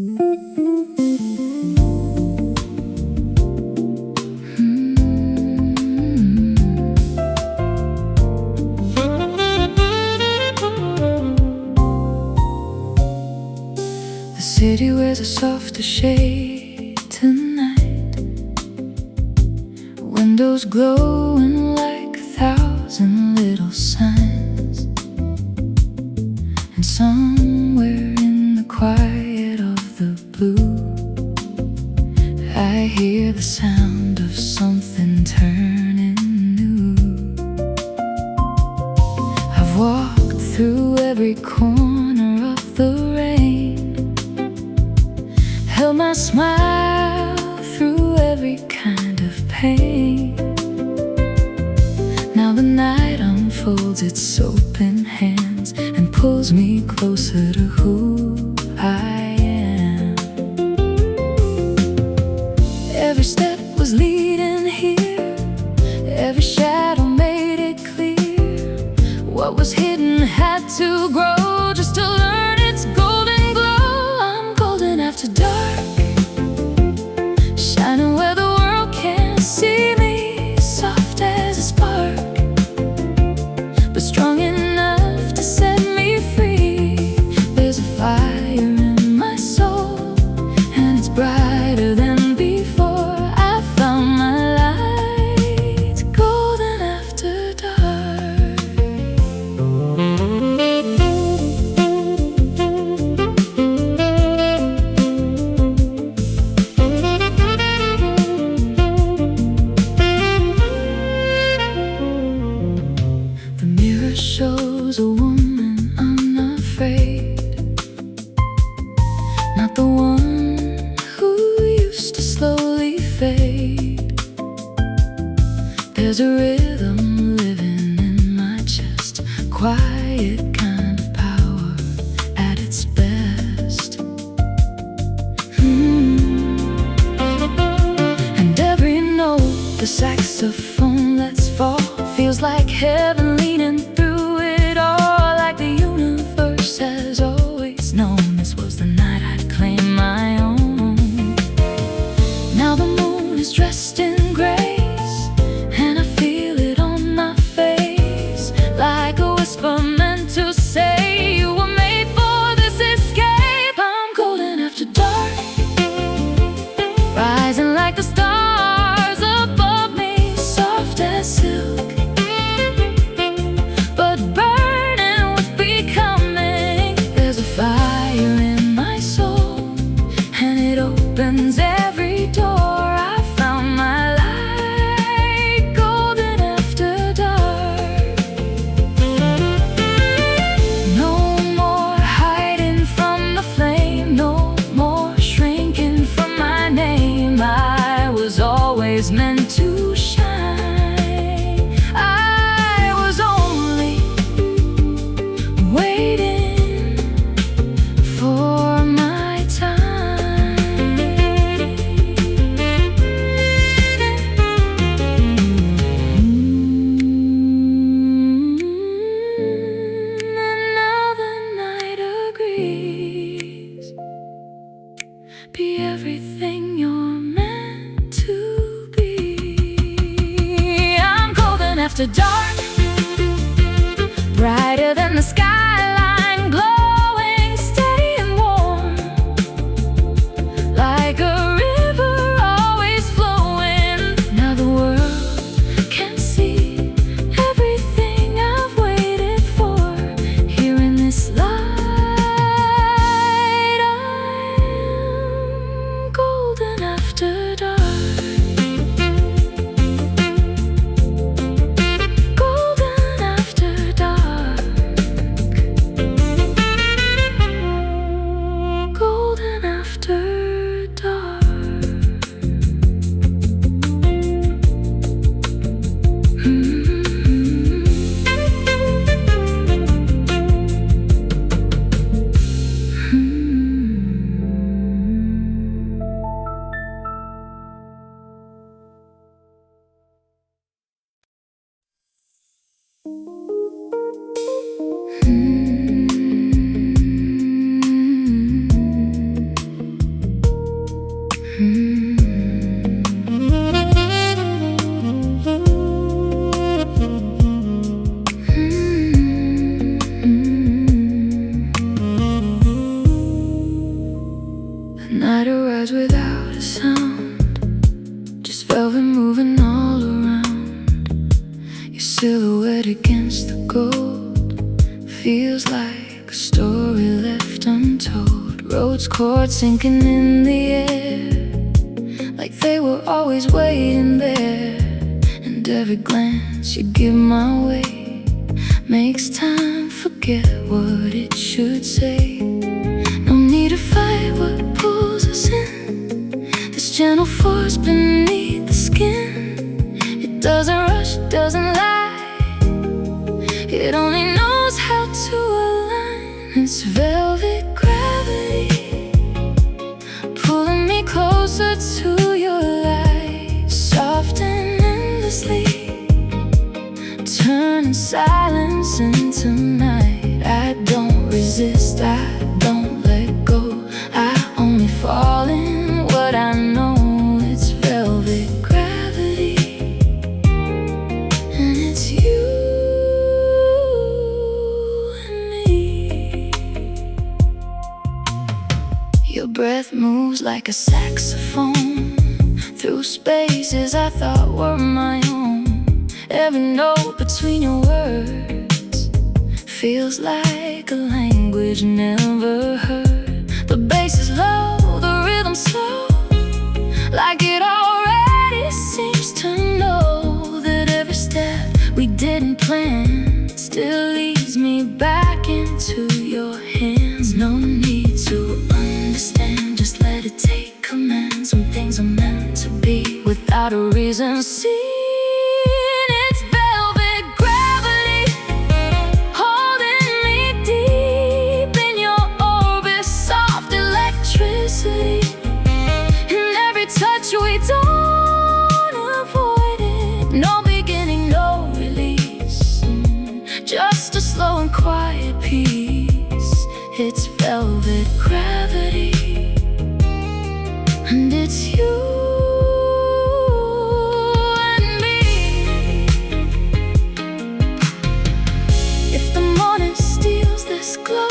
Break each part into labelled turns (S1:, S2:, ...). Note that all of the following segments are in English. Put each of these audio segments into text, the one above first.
S1: The city wears a softer shade tonight. Windows glowing like 1,000 little signs. And somewhere in the quiet of the blue, I hear the sound of something turning new. I've walked through every corner of the rain, held my smile through every kind of pain. Now the night unfolds its open hands and pulls me closer to who I am. Every step was leading here, every shadow made it clear. What was hidden had to grow just to learn its golden glow. I'm golden after dark, shining where the world can't see me, soft as a spark, but strong enough to set me free. There's a fire in my soul, and it's brighter than before. I found my light, golden after dark. The mirror shows a woman unafraid, not the one who used to slowly fade. There's a rhythm living in my chest, quiet kind of power at its best. And every note the saxophone lets fall feels like heaven leaning through it all, like the universe has always known this was the night I'd claim my own. Now the moon is dressed in grace, and I feel it on my face, like a whisper meant to say you were made for this escape. I'm golden after dark, rising like the stars above me, soft as silk, but burning with becoming. There's a fire in my soul, and it opens every door. I found my light, golden after dark. No more hiding from the flame, no more shrinking from my name. I was always meant to shine. I was only waiting for my time. And now the night agrees, be everything you're meant to be. I'm golden after dark, brighter than the skyline, glowing steady and warm, like a river always flowing. Now the world can see everything I've waited for. Here in this light, I'm golden after dark. Golden after dark. The night arrives without a sound, just velvet moving all around. Your silhouette against the gold feels like a story left untold. Rose chords sinking in the air, like they were always waiting there. And every glance you give my way makes time forget what it should say. No need to fight what pulls us in, this gentle force beneath the skin. It doesn't rush, doesn't lie, it only knows how to align. It's velvet gravity, pulling me closer to your light, soft and endlessly, turning silence into night. I don't resist, I don't let go, I only fall in what I know. It's velvet gravity, and it's you and me. Your breath moves like a saxophone through spaces I thought were my own. Every note between your words feels like a language never heard. The bass is low, the rhythm slow, like it already seems to know that every step we didn't plan still leads me back into your hands. No need to understand, just let it take command. Some things are meant to be without a reason seen. It's velvet gravity, holding me deep in your orbit, soft electricity. In every touch we don't avoid it. No beginning, no release, just a slow and quiet peace. It's velvet gravity, and it's you and me. If the morning steals this glow,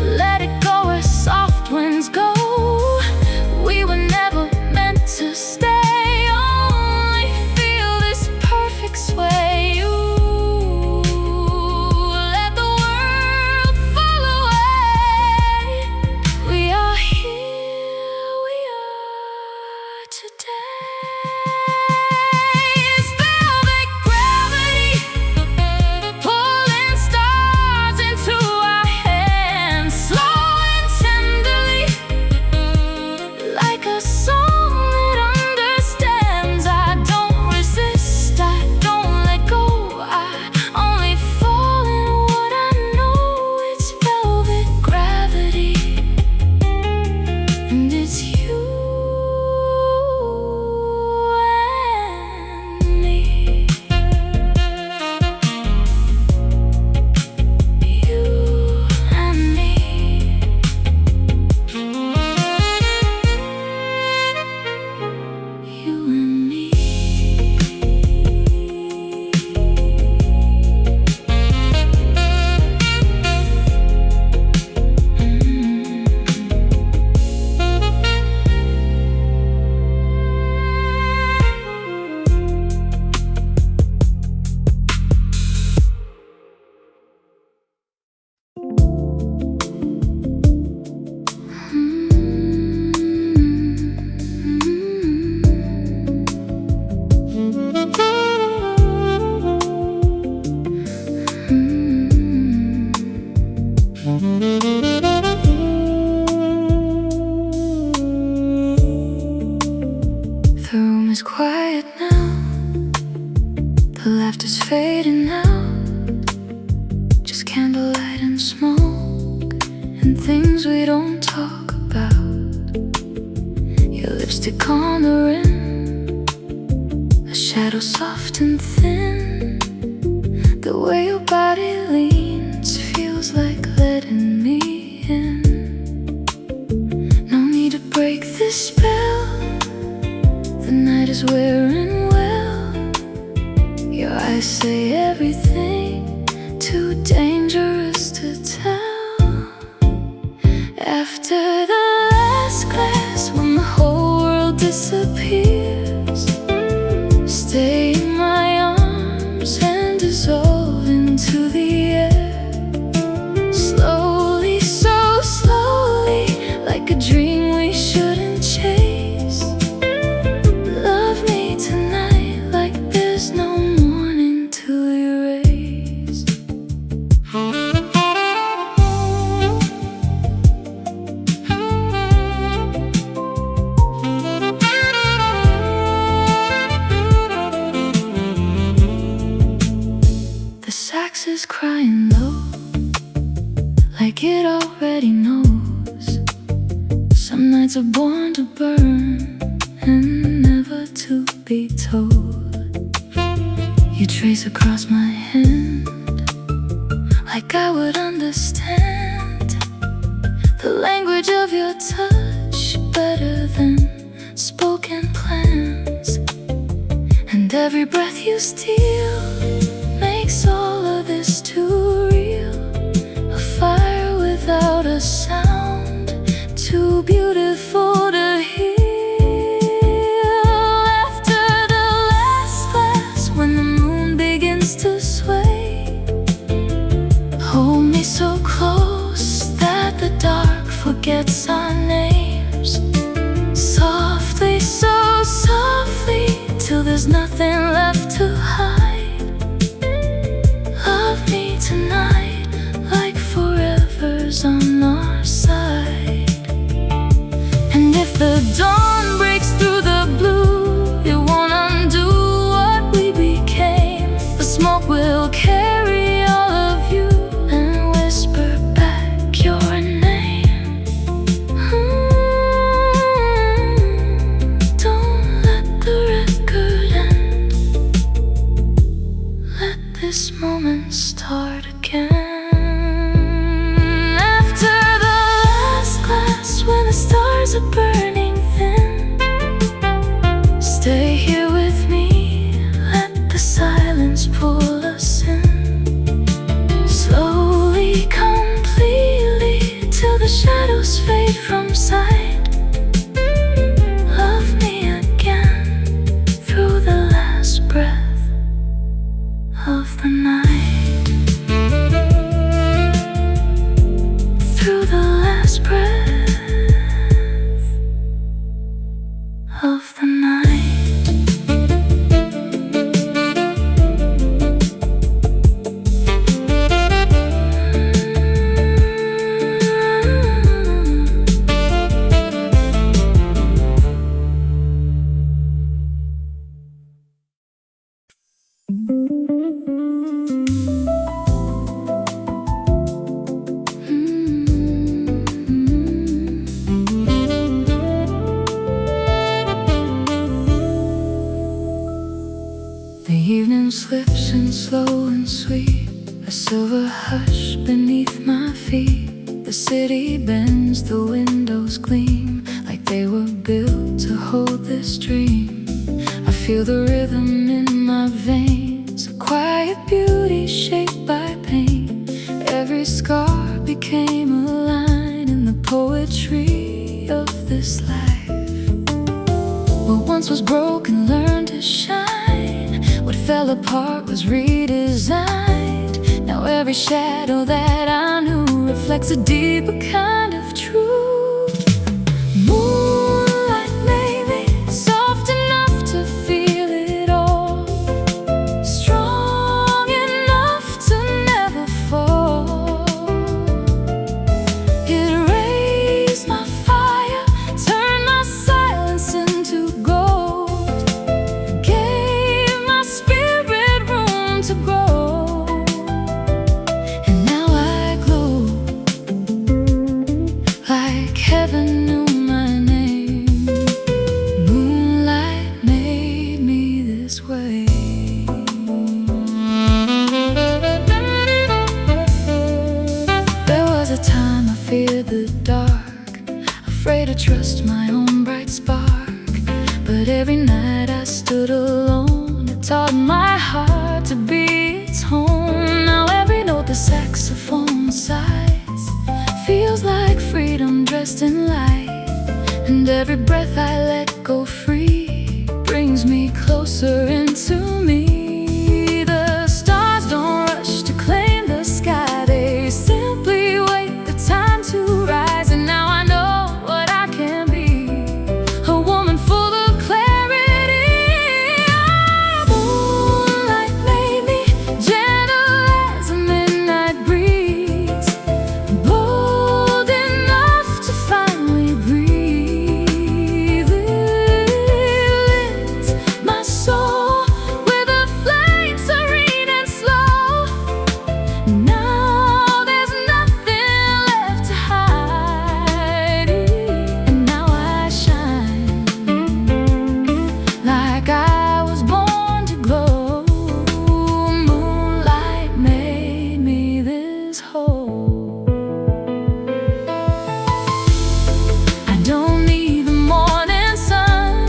S1: let it go where soft winds go. We were never meant to stay, only feel this perfect sway. You let the world fall away. We are here, we are today. It's velvet gravity, pulling stars into our hands, slow and tenderly, like a song that understands. I don't resist, I don't let go, I only fall in what I know. It's velvet gravity, and it's you and me. You and me. You and me. The room is quiet now, the laughter's fading out, just candlelight and smoke, and things we don't talk about. Your lipstick on the rim, a shadow soft and thin. The way your body leans feels like letting me in. No need to break this spell, night is wearing well. Your eyes say everything too dangerous to tell. After the last glass, when the whole world disappears, stay in my arms and dissolve into the air. Slowly, so slowly, like a dream we shouldn't chase. Love me tonight like there's no morning to erase. The sax is crying low, like it already knows. Some nights are born to burn and never to be told. You trace across my hand, like I would understand the language of your touch better than spoken plans. And every breath you steal makes all of this too real. A fire without a sound, too beautiful to heal. After the last glass, when the moon begins to sway, hold me so close that the dark forgets our names. Softly, so softly, till there's nothing left to hide. Love me tonight like forever's on our side. And if the dawn breaks through the blue, it won't undo what we became. The smoke will carry all of you and whisper back your name. Don't let the record end. Let this moment start again. After the last glass, when the stars are burning thin, stay here with me, let the silence pull us in. Slowly, completely, till the shadows fade from sight. Love me again through the last breath of the night. Through the last breath of the night. The evening slips in slow and sweet, a silver hush beneath my feet. The city bends, the windows gleam, like they were built to hold this dream. I feel the rhythm in my veins, a quiet beauty shaped by pain. Every scar became a line in the poetry of this life. What once was broken learned to shine. What fell apart was redesigned. Now every shadow that I knew reflects a deeper kind of truth. Moonlight made me soft enough to feel it all, strong enough to never fall. It raised my fire, turned my silence into gold, gave my spirit room to grow. And now I glow like heaven knew my name. Moonlight made me this way. There was a time I feared the dark, afraid to trust my own bright spark. But every night I stood alone. It taught my heart to be its home. Now every note the saxophone sighs feels like freedom dressed in light. And every breath I let go free brings me closer into me. The stars don't rush to claim the sky, they simply wait the time to rise. And now I know what I can be, a woman full of clarity. Moonlight made me gentle as a midnight breeze, bold enough to finally breathe. It lit my soul with a flame serene and slow. Now there's nothing left to hide, and now I shine like I was born to glow. Moonlight made me this whole. I don't need the morning sun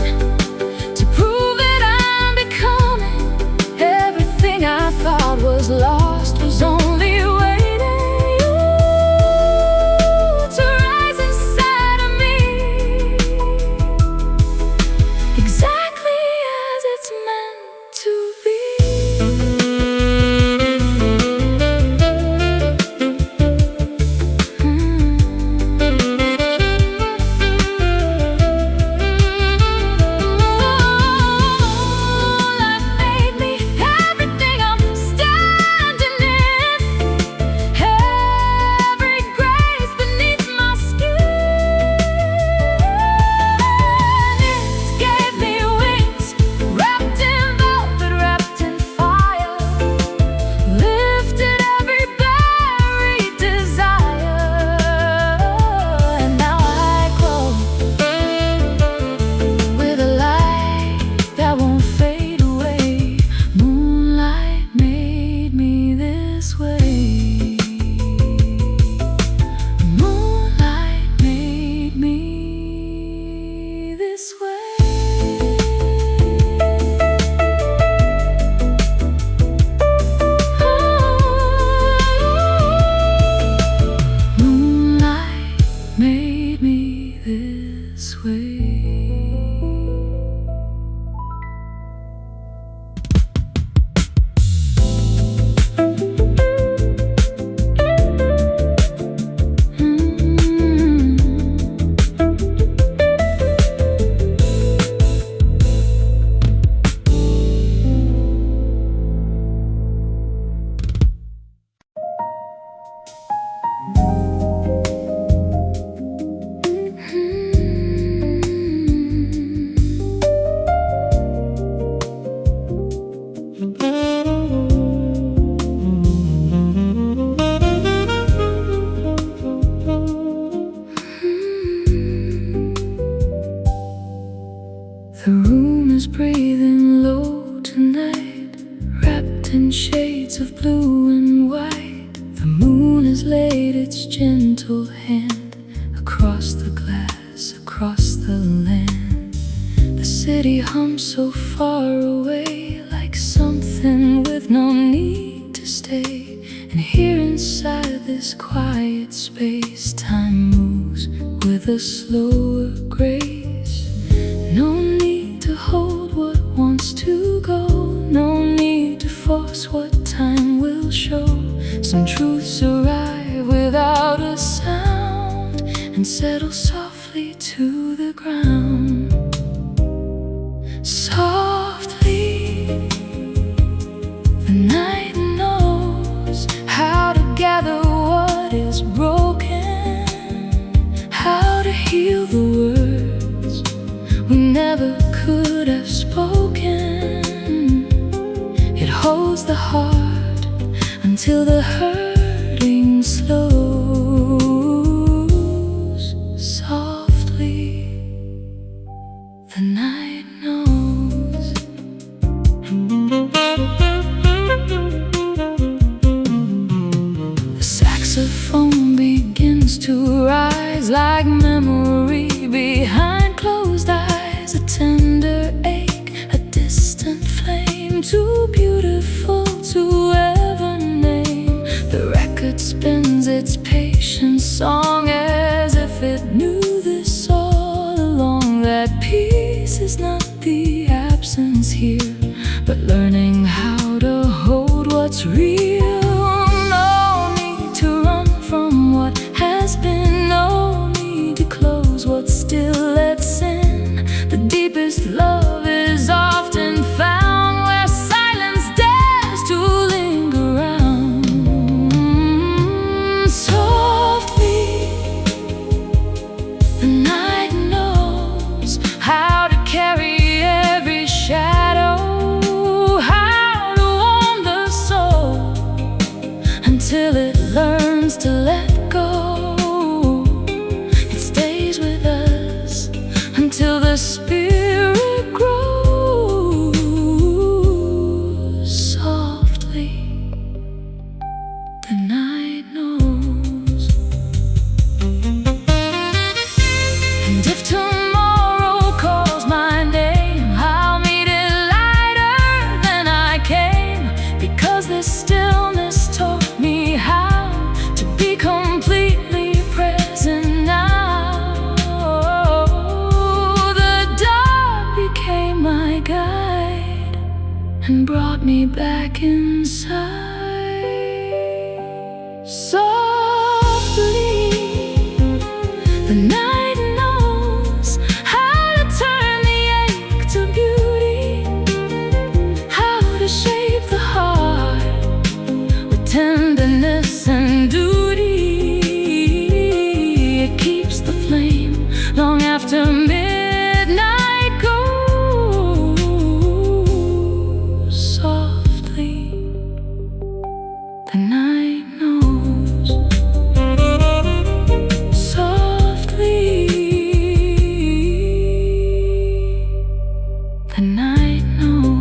S1: to prove that I'm becoming. Everything I thought was lost was only waiting to rise inside of me, exactly as it's meant to be. Moonlight made me everything I'm standing in, every grace beneath my skin. It gave me wings, wrapped in velvet, wrapped in fire, lifted every buried desire. And now I glow with a light that won't fade away. Moonlight made me this way. Moonlight made me this way. Moonlight made me this way. The room is breathing low tonight, wrapped in shades of blue and white. The moon has laid its gentle hand across the glass, across the land. The city hums so far away, like something with no need to stay. And here inside this quiet space, time moves with a slower grace. No need to hold what wants to go, no need to force what time will show. Some truths arrive without a sound and settle softly to the ground. Softly, the night knows how to gather what is broken, how to heal the words we never could have spoken. It holds the heart until the hurting slows. Softly, the night knows. The saxophone begins to rise like memory behind closed eyes. A tender what's real. No need to run from what has been. No need to close what's still. Let's in. The deepest love is often found where silence dares to linger around. Softly, the night knows how to carry every shadow, how to warm the soul until it learns to let go. It stays with us until the spirit grows. Softly, the night knows. And if tomorrow calls my name, I'll meet it lighter than I came, because this stillness taught me how to be completely present now. The dark became my guide and brought me back inside. Softly, the night knows how to turn the ache to beauty, how to shape the heart with tenderness and duty. It keeps the flame long after midnight goes. Softly, the night knows. Softly, the night knows.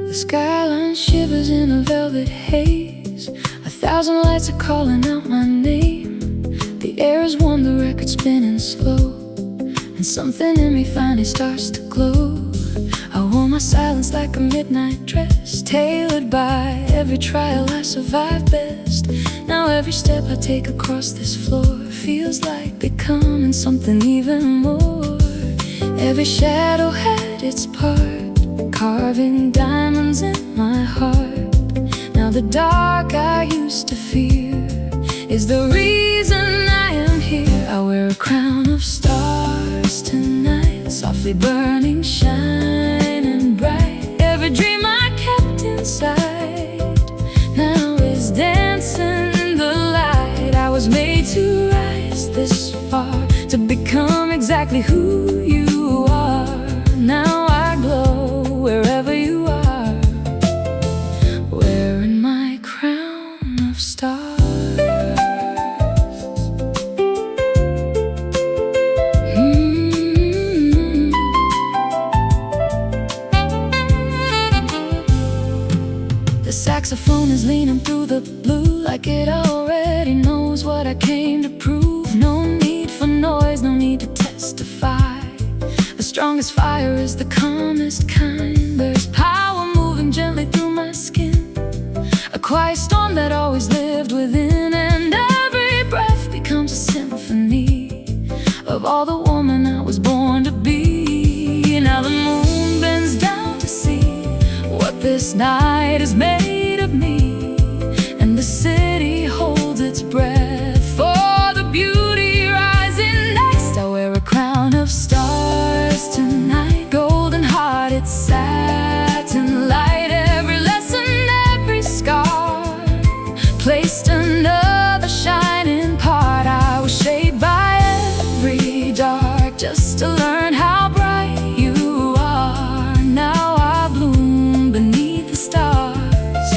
S1: The skyline shivers in a velvet haze. 1,000 lights are calling out my name. The air is warm, the record spinning slow, and something in me finally starts to glow. I wore my silence like a midnight dress, tailored by every trial I survived best. Now every step I take across this floor feels like becoming something even more. Every shadow had its part, carving diamonds in my heart. Now the dark I used to fear is the reason I am here. I wear a crown of stars tonight, softly burning, shining bright. Every dream I kept inside now is dancing in the light. I was made to rise this far, to become exactly who you are. Now I glow wherever you are, wearing my crown of stars. The saxophone is leaning through the blue, like it already knows what I came to prove. No need for noise, no need to testify. The strongest fire is the calmest kind. There's power moving gently through my skin, a quiet storm that always lived within. And every breath becomes a symphony of all the woman I was born to be. Now the moon bends down to see what this night is made of me, and the city holds its breath for the beauty rising next. I wear a crown of stars tonight, golden hearted, satin light. Every lesson, every scar, placed another shining part. I was shaped by every dark just to learn how bright you are. Now I bloom beneath the stars.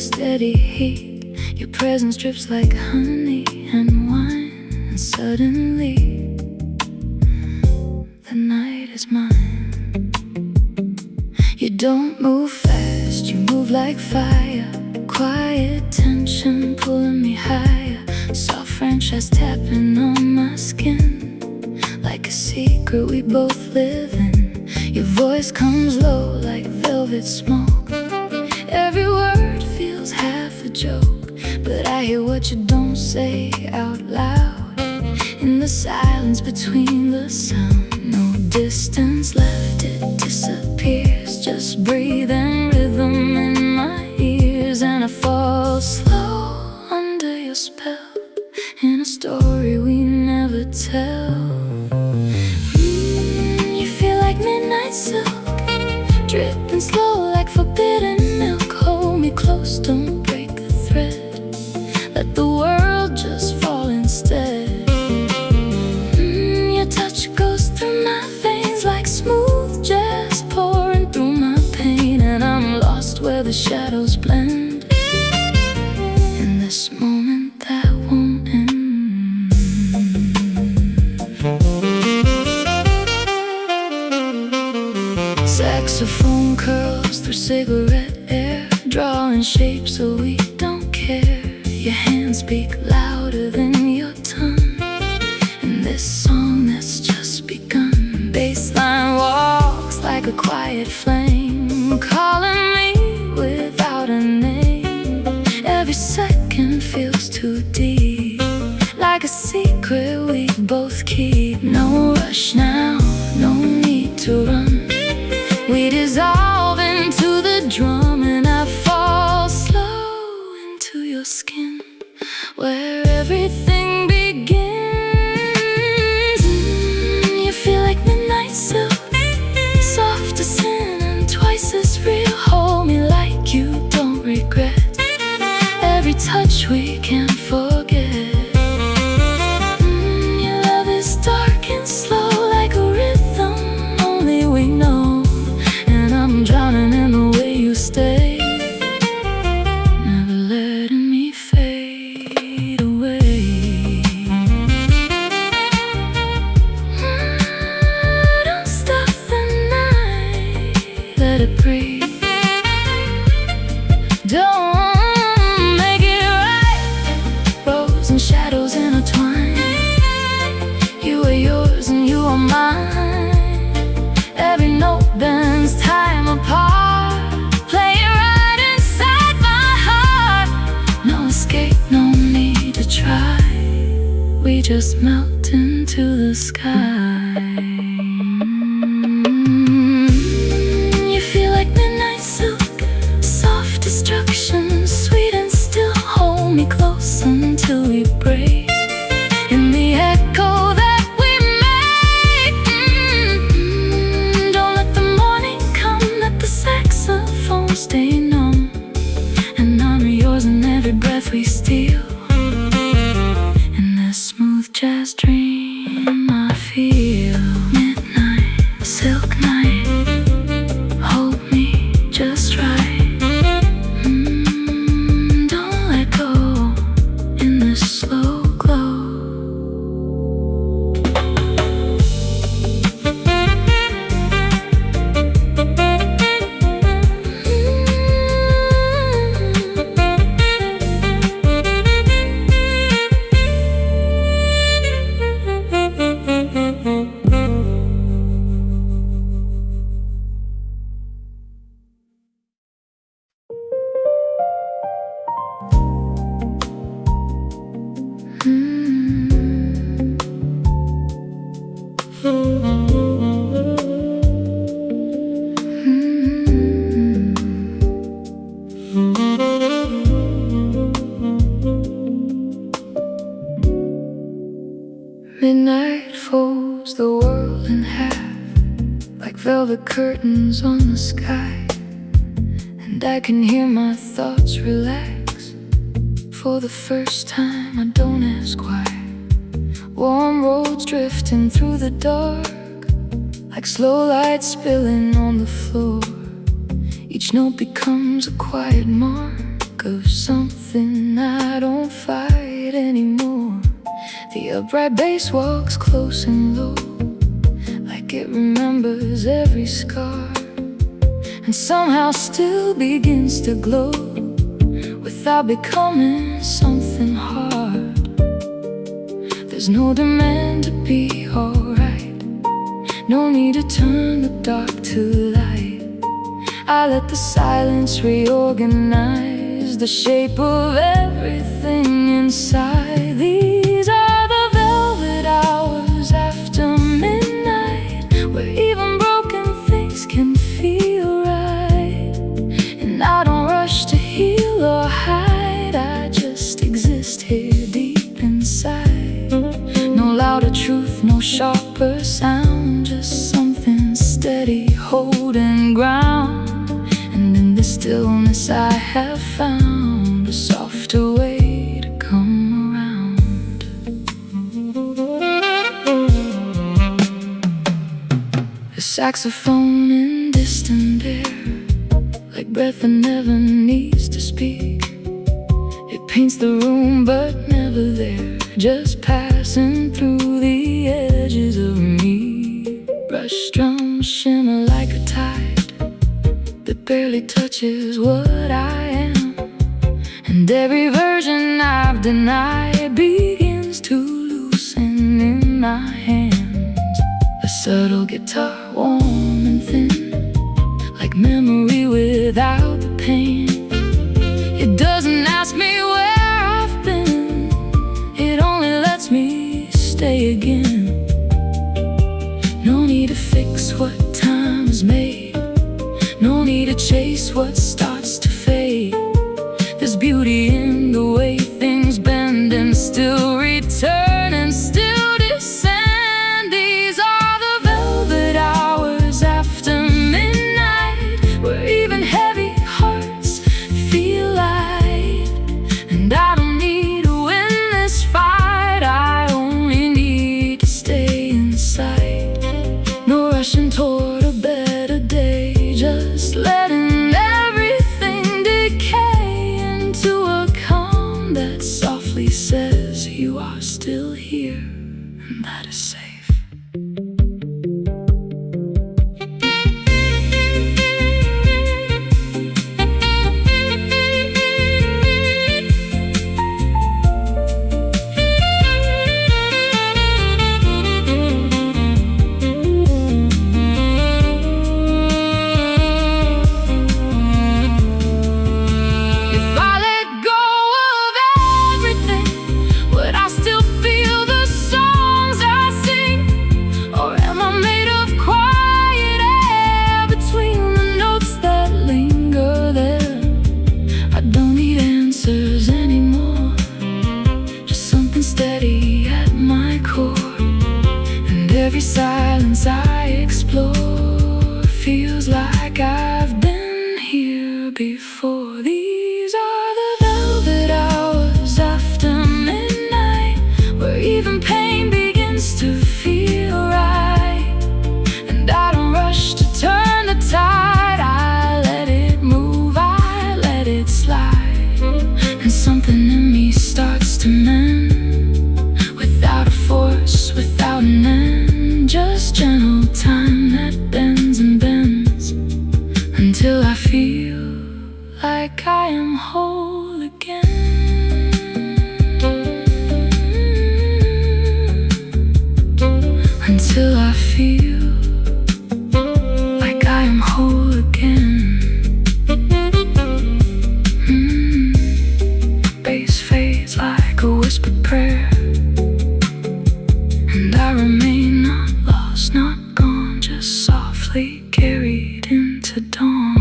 S1: steady heat. Your presence drips like honey and wine, and suddenly the night is mine. You don't move fast, you move like fire. Quiet tension pulling me higher. Soft French tapping on my skin, like a secret we both live in. Your voice comes low like velvet smoke. Every word feels half a joke, but I hear what you don't say out loud. In the silence between the sound, no distance left, it disappears. Just breathing rhythm in my ears, and I fall slow under your spell, in a story we never tell. You feel like midnight silk, dripping slow like forbidden milk. Hold me close, don't break the thread. Let the world just fall instead. Your touch goes through my veins like smooth jazz pouring through my pain, and I'm lost where the shadows blend in this moment that won't end. Saxophone curls through cigarette air, drawing shapes so we don't care. Your hands speak louder than your tongue in this song that's just begun. Bassline walks like a quiet flame, calling me without a name. Every second feels too deep, like a secret we both keep. No rush now, no need to run. We dissolve into the drum, and I fall slow into your skin, where everything begins. You feel like midnight silk, soft as sin and twice as real. Hold me like you don't regret every touch we can't forget. Your love is dark and slow like a rhythm only we know, and I'm drowning in the way you stay, never letting me fade away. Don't stop the night, let it breathe. Don't make it right, rose and shadows intertwine. You are yours and you are mine. Every note bends time apart, play it right inside my heart. No escape, no need to try, we just melt into the sky. You feel like midnight silk, soft destruction, sweet and still. Hold me close until we break in the echo that we make. Don't let the morning come, let the saxophone stay numb, and I'm yours in every breath we steal. In this smooth jazz dream I feel midnight, silk night, hold me just right. Don't let go in this slow glow. Midnight folds the world in half, like velvet curtains on the sky, and I can hear my thoughts relax. For the first time I don't ask why. Warm roads drifting through the dark, like slow lights spilling on the floor. Each note becomes a quiet mark think of something, I don't fight anymore. The upright bass walks close and low, like it remembers every scar, and somehow still begins to glow without becoming something hard. There's no demand to be alright, no need to turn the dark to light. I let the silence reorganize the shape of everything inside. These are the velvet hours after midnight, where even broken things can feel right. And I don't rush to heal or hide, I just exist here deep inside. No louder truth, no sharper sound, just something steady holding ground. And in this stillness I have found a softer way to come around. A saxophone in distant air, like breath that never needs to speak. It paints the room but never there, just passing through the edges of me. Brush drums shimmer like a tide that barely touches what I am, and every version I've denied begins to loosen in my hands. A subtle guitar, warm and thin, like memory without the pain. It doesn't ask me where I've been, it only lets me stay again. No need to fix what time has made, no need to chase what starts to fade. There's beauty in the way things bend and still return and still descend. These are the velvet hours after midnight, where even heavy hearts feel light. And I don't need to win this fight, I only need to stay inside. No rushing toward a better day, just letting everything decay into a calm that softly says you are still here, and that is safe. Steady at my core, and every silence I explore feels like I've been here before. These are the velvet hours after midnight, where even pain begins to feel right. And I don't rush to turn the tide, I let it move, I let it slide. And something in me starts to mend, without a force, without an end, just gentle time that bends and bends, until I feel like I am whole again. Until I feel like I am whole again. Bass fades like a whispered prayer, and I remain not lost, not gone, just softly carried into dawn.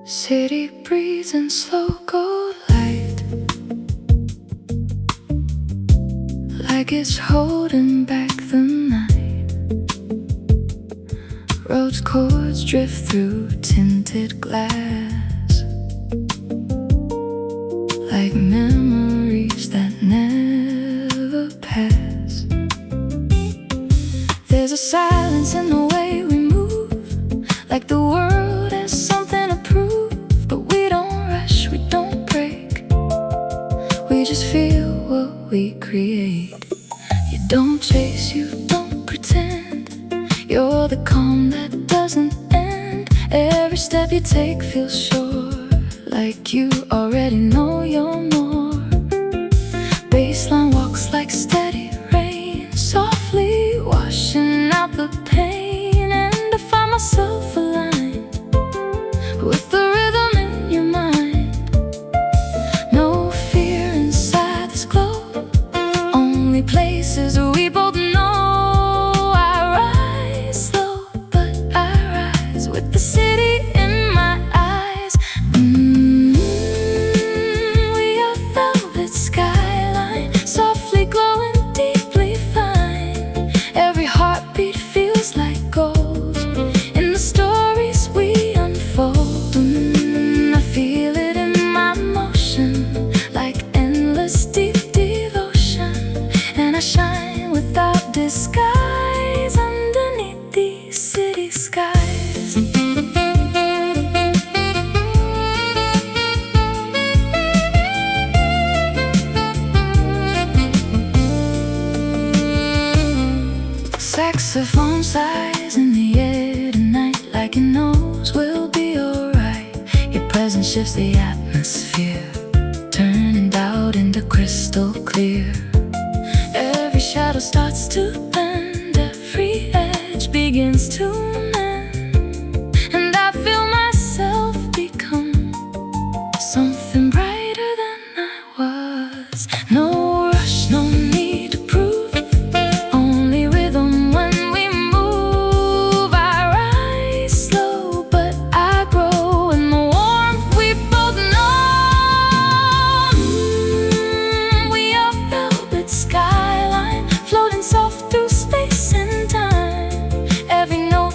S1: City breeze and slow gold light, it's holding back the night. Rose chords drift through tinted glass, like memories that never pass. There's a silence in the way we move, like the world has something to prove. But we don't rush, we don't break, we just feel what we create. You don't chase, you don't pretend, you're the calm that doesn't end. Every step you take feels sure, like you already know you're more. Baseline walks like steady rain, softly washing out the pain. And I find myself aligned with the rhythm in your mind. No fear inside this glow, only places we both know. I rise slow, but I rise with the city in my eyes. We are velvet skyline, softly glowing, deeply fine. Every heartbeat feels like gold in the stories we unfold. I feel it in my motion, like endless deep devotion. And I shine without disguise underneath these city skies. Saxophone sighs in the air tonight, like it knows we'll be alright. Your presence shifts the atmosphere, turning doubt into crystal clear. Every shadow starts to bend, every edge begins to mend. And I feel myself become something brighter than I was. No rush, no need to prove, only rhythm when we move. I rise slow, but I grow in the warmth we both know. We are velvet skyline, floating soft through space and time. Every note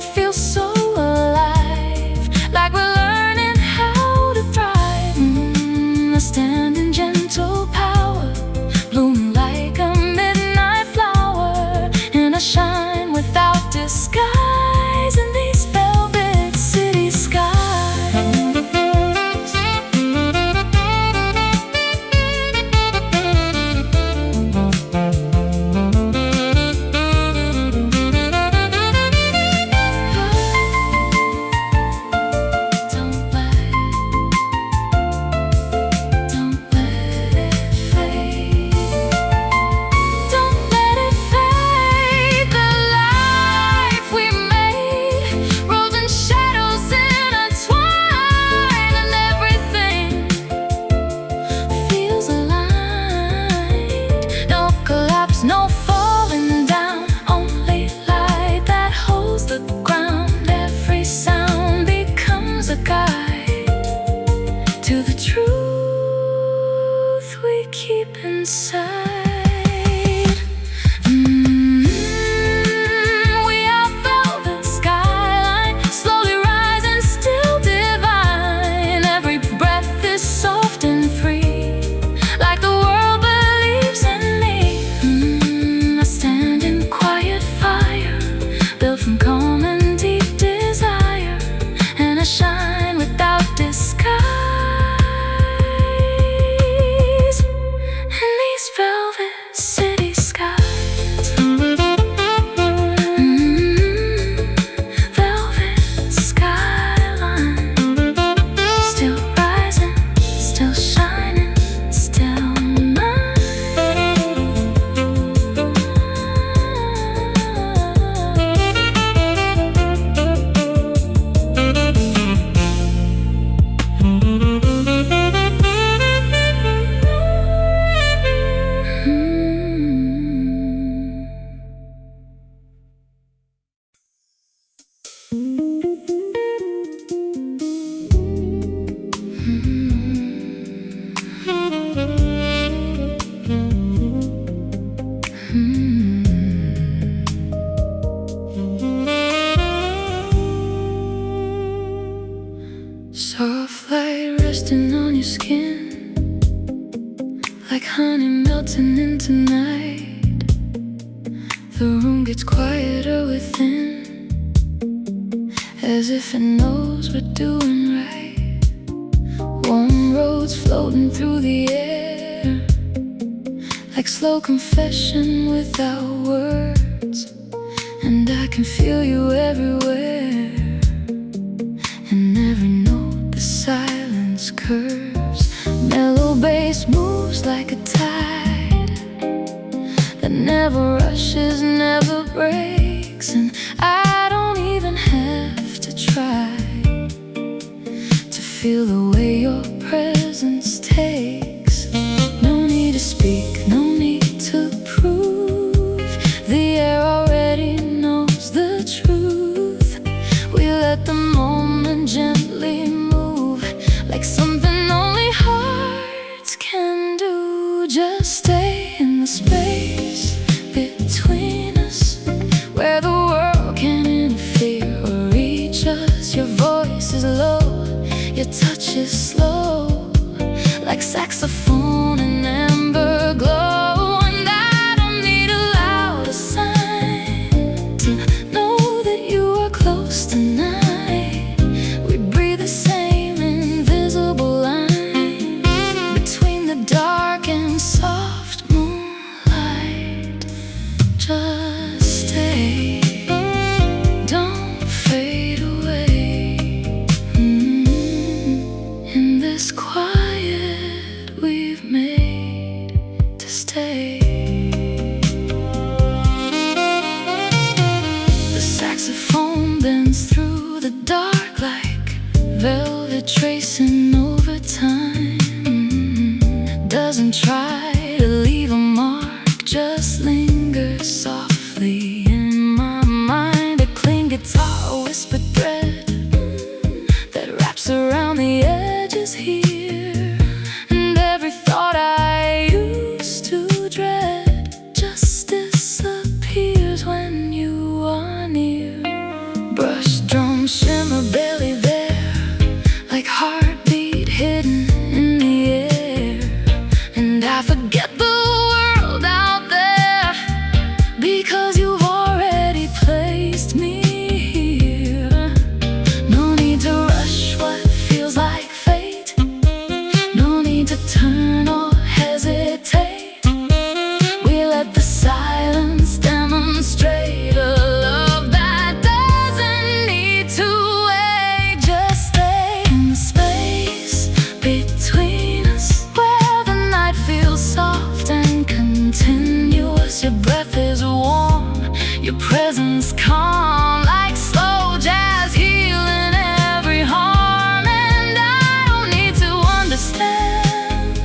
S1: The room gets quieter within, as if it knows we're doing right. Warm roads floating through the air, like slow confession without words. And I can feel you everywhere, in every note the silence curves. Mellow bass moves like a tide that never rushes, never breaks. And I don't even have to try to feel the way your presence takes. No need to speak, no need to prove. The air already knows the truth. We let the moment gently move, like something only hearts can do. Just stay in the space between us, where the world can't interfere or reach us. Your voice is low, your touch is slow, like saxophone and amber glow. And I don't need a louder sign to know that you are close tonight. We breathe the same invisible line between the dark and soft moonlight. Just stay, don't fade away. In this quiet we've made to stay. The saxophone bends through the dark like velvet tracing over time. Doesn't try to leave a mark, just lingers softly in my mind. A clean guitar, whispered thread that wraps around the edges here. And every thought I used to dread just disappears when you are near. Brush drums shimmer barely there, like heartbeat hidden in the air. And I forget the world out there, because you've already placed me here. No need to rush what feels like fate, no need to turn or hesitate. We let the silence demonstrate a love that doesn't need to wait. Just stay in the space between us, where the night feels soft and continuous. Your breath is warm, your presence calm, like slow jazz healing every harm. And I don't need to understand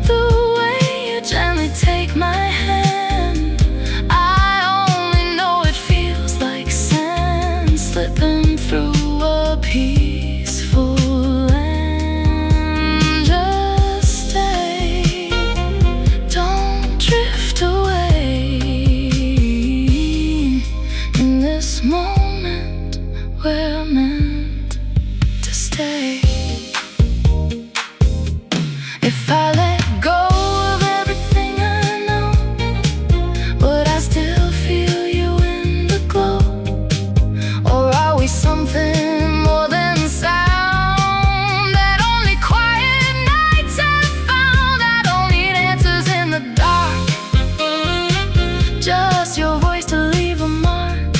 S1: the way you gently take my hand. I only know it feels like sand slipping through a peaceful land. Just stay, don't drift away. In this moment we're meant to stay. If I let go of everything I know, would I still feel you in the glow? Or are we something more than sound that only quiet nights have found? I don't need answers in the dark, just your voice to leave a mark,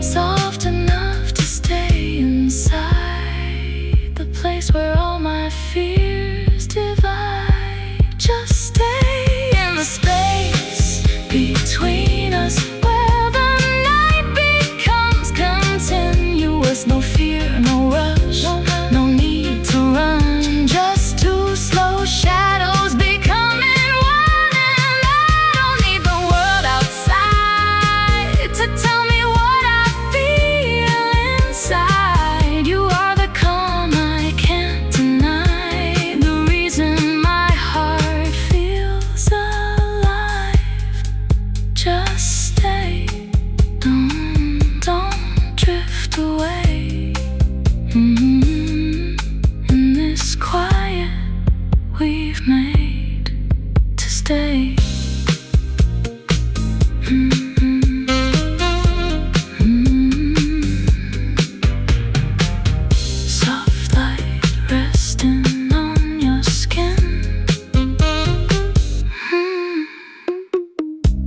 S1: soft enough to stay inside the place where all my fears divide. Just stay in the space between us, where the night becomes continuous. No fear, no rush, no need to run, just two slow shadows becoming one. And I don't need the world outside to tell me what I feel inside. You are the calm I can't deny, the reason my heart feels alive. Just stay. Soft light resting on your skin.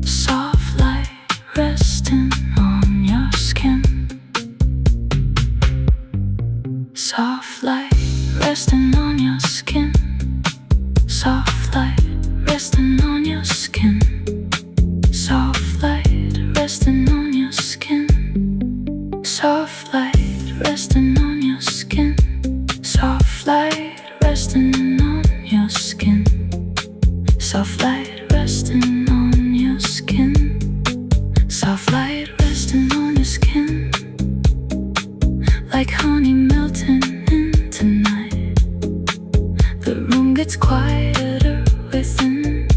S1: Soft light resting on your skin. Soft light resting on your skin. Soft light resting on your skin. Soft light resting on your skin. Soft light resting on your skin. Soft light resting on your skin. Soft light resting on your skin. Soft light resting on your skin. Like honey melting into night. The room gets quieter within,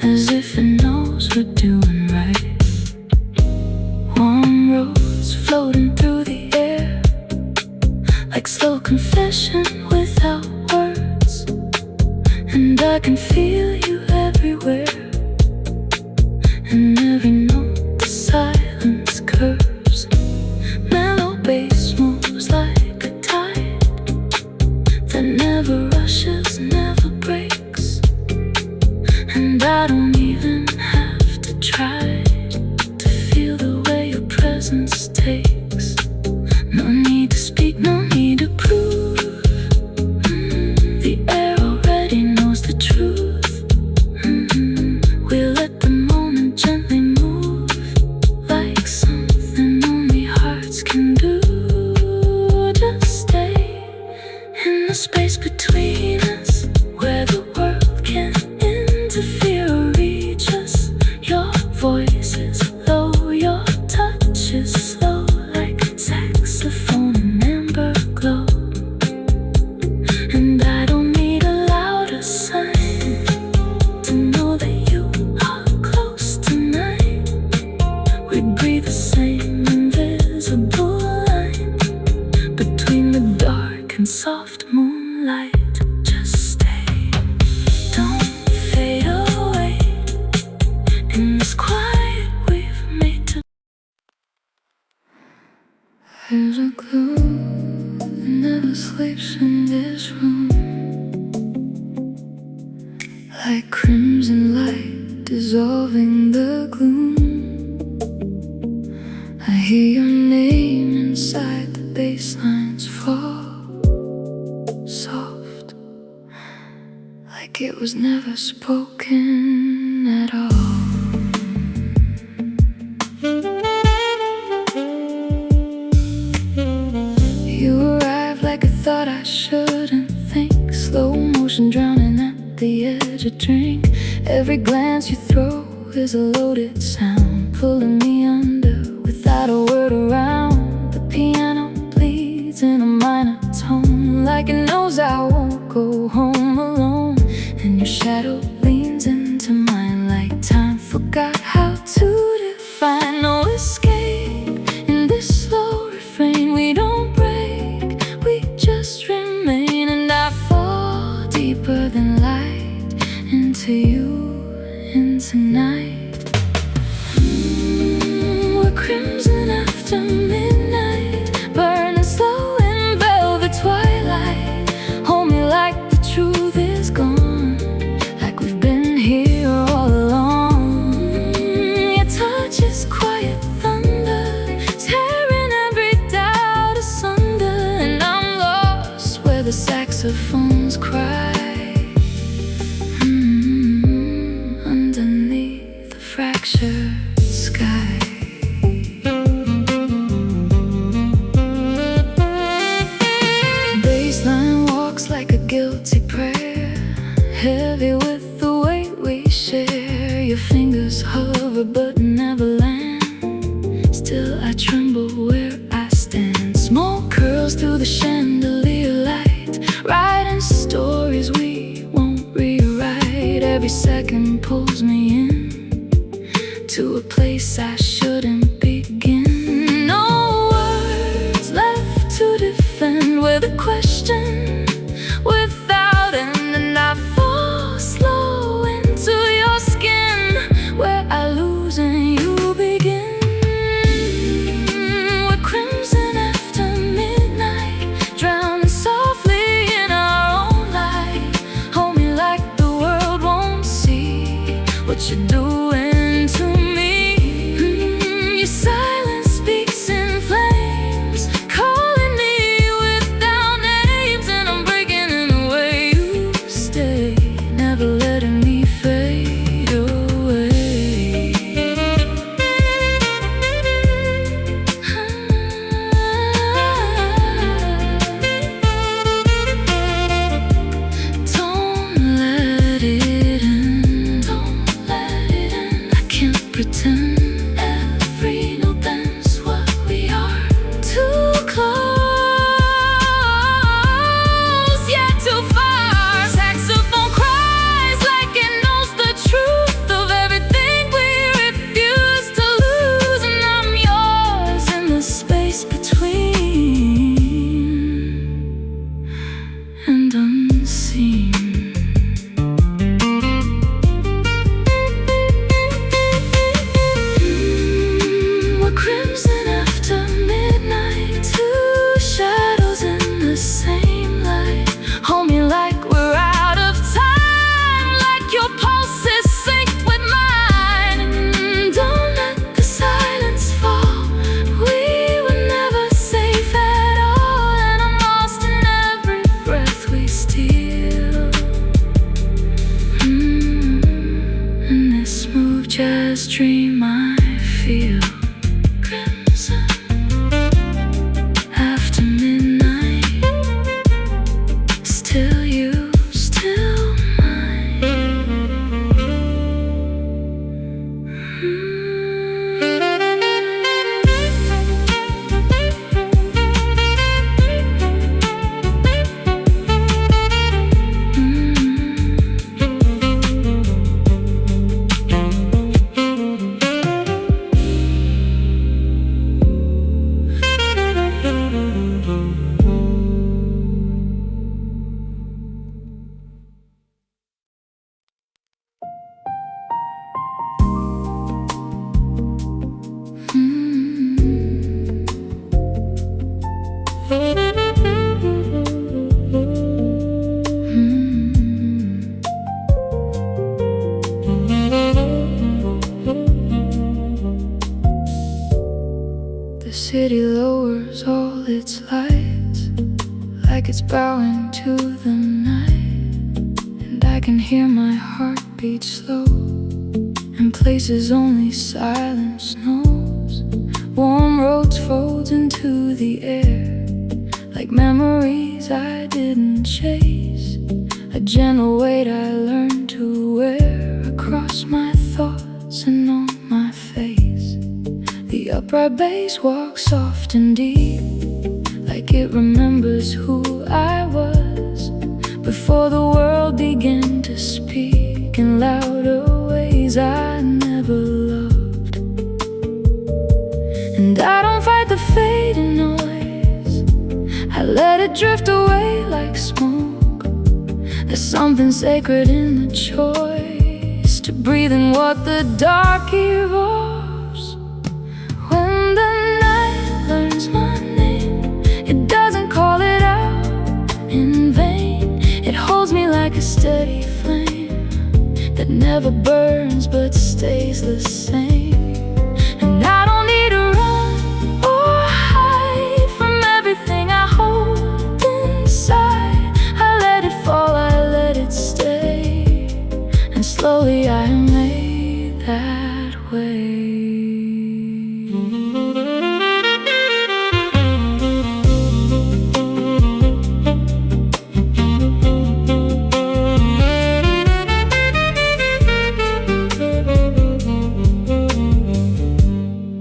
S1: as if it knows we're doing right. Warm roads floating through the air, like slow confession without words. And I can feel you everywhere. And every note the silence curves. Mellow bass moves like a tide that never rushes, never breaks. And I don't even have to try to feel the way your presence takes. No need to speak, no need to prove. The air already knows the truth. We'll let the moment gently move, like something only hearts can do. Just stay in the space between us, where the world can't interfere or reach us. Your voice is low, your touch is slow, like saxophone and amber glow. And I don't need a louder sign to know that you are close tonight. We breathe the same invisible line between the dark and soft moonlight. Just stay, don't fade away in this quiet we've made together. There's a glow that never sleeps in this room, like crimson light dissolving the gloom. I hear your name inside the bass lines fall soft, like it was never spoken at all. You arrive like I thought I shouldn't think. Slow motion drowning at the edge of drink. Every glance you throw is a loaded sound, pulling me under without a word around. The piano bleeds in a minor tone, like it knows I won't go home alone. And your shadow leans into mine, like time forgot how to define. No escape in this slow refrain. We don't break, we just remain. And I fall deeper than light into you, into night. We're crimson after midnight, burning slow in velvet twilight. Hold me like the truth is gone, like we've been here all along. Your touch is quiet thunder, tearing every doubt asunder. And I'm lost where the saxophones cry, underneath the fractured sky. Baseline walks like a guilty prayer, heavy with the weight we share. Your fingers hover but never land. Still I tremble where I stand. Smoke curls through the chandelier light, writing stories we won't rewrite. Every second pulls me in to a place I shouldn't begin. No words left to defend with a question without end. And I fall slow into your skin, where I lose as dream I feel crimson after midnight. Still you, still mine. The city lowers all its lights, like it's bowing to the night. And I can hear my heart beat slow in places only silence knows. Warm roads fold into the air, like memories I didn't chase. A gentle weight I learned to wear across my thoughts and on my face. The upright bass walks soft and deep, like it remembers who I was before the world began to speak in louder ways I never loved. And I don't fight the fading noise, I let it drift away like smoke. There's something sacred in the choice to breathe in what the dark evokes. When the night learns my name, it doesn't call it out in vain. It holds me like a steady flame that never burns but stays the same. And I don't need to run or hide from everything I hold inside. I let it fall, I let it stay, and slowly I am made that way.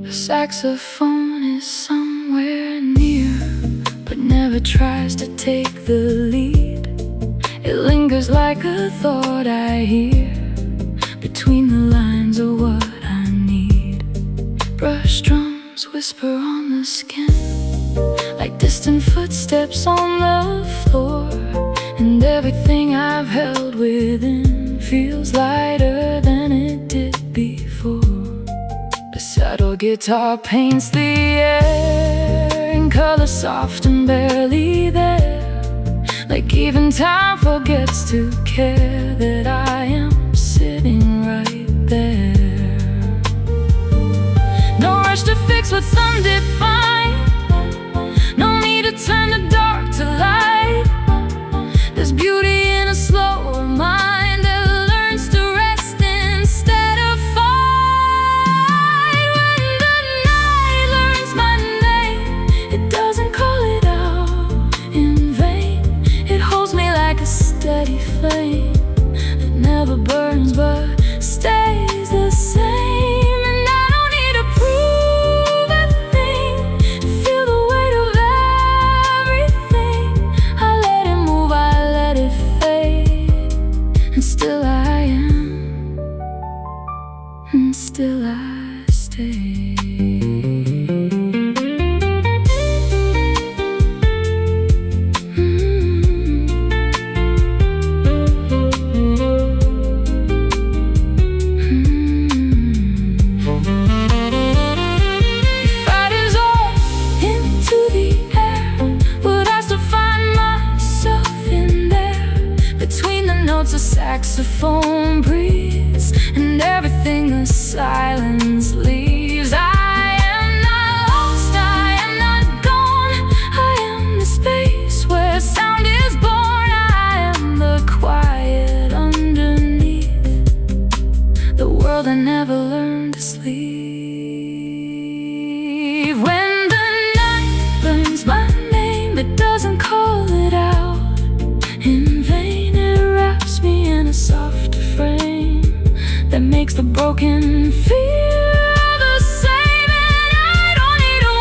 S1: The saxophone is somewhere near, but never tries to take the lead. It lingers like a thought I hear between the lines of what I need. Brush drums whisper on the skin, like distant footsteps on the floor. And everything I've held within feels lighter than it did before. A subtle guitar paints the air in color soft and barely there, like even time forgets to care that I am sitting right there. No rush to fix what's undefined, no need to turn the dark to light. There's beauty in a slower mind that learns to rest instead of fight. When the night learns my name, it doesn't call it out in vain. It holds me like a steady flame that never burns but stays the same. And I don't need to prove a thing to feel the weight of everything. I let it move, I let it fade, and still I am, and still I stay. A saxophone breathes, and everything the silence leaves. I am time to sleep. When the night learns my name, it doesn't call it out in vain. It wraps me in a soft frame that makes the broken feel the same. And I don't need to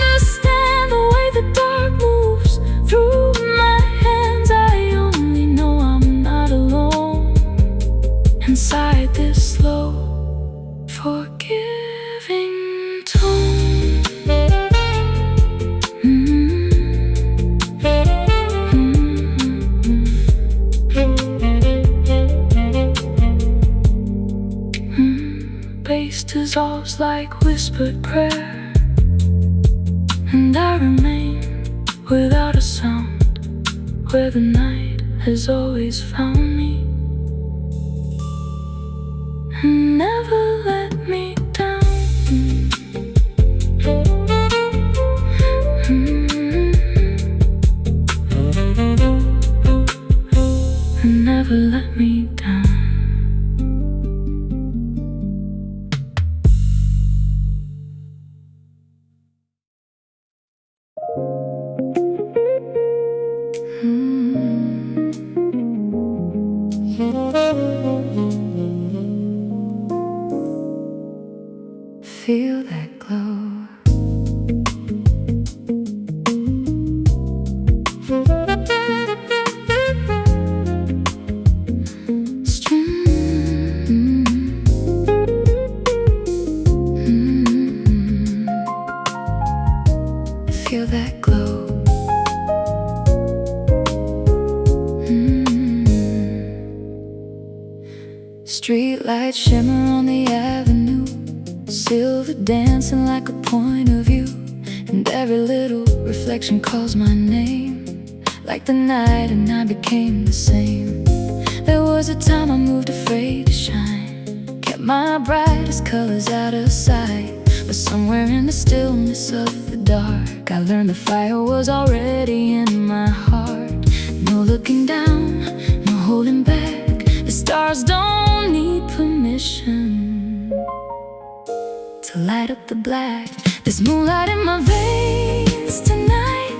S1: understand the way the dark moves through my hands. I only know I'm not alone inside this slow, forgiving tone. Bass dissolves like whispered prayer, and I remain without a sound where the night has always found me. And never let me down. And never let me down. Feel that glow. Feel that glow. Street lights shimmer on the avenue, silver dancing like a point of view, and every little reflection calls my name. Like the night and I became the same. There was a time I moved afraid to shine, kept my brightest colors out of sight. But somewhere in the stillness of the dark, I learned the fire was already in my heart. No looking down, no holding back. The stars don't need permission to light up the black. There's moonlight in my veins tonight,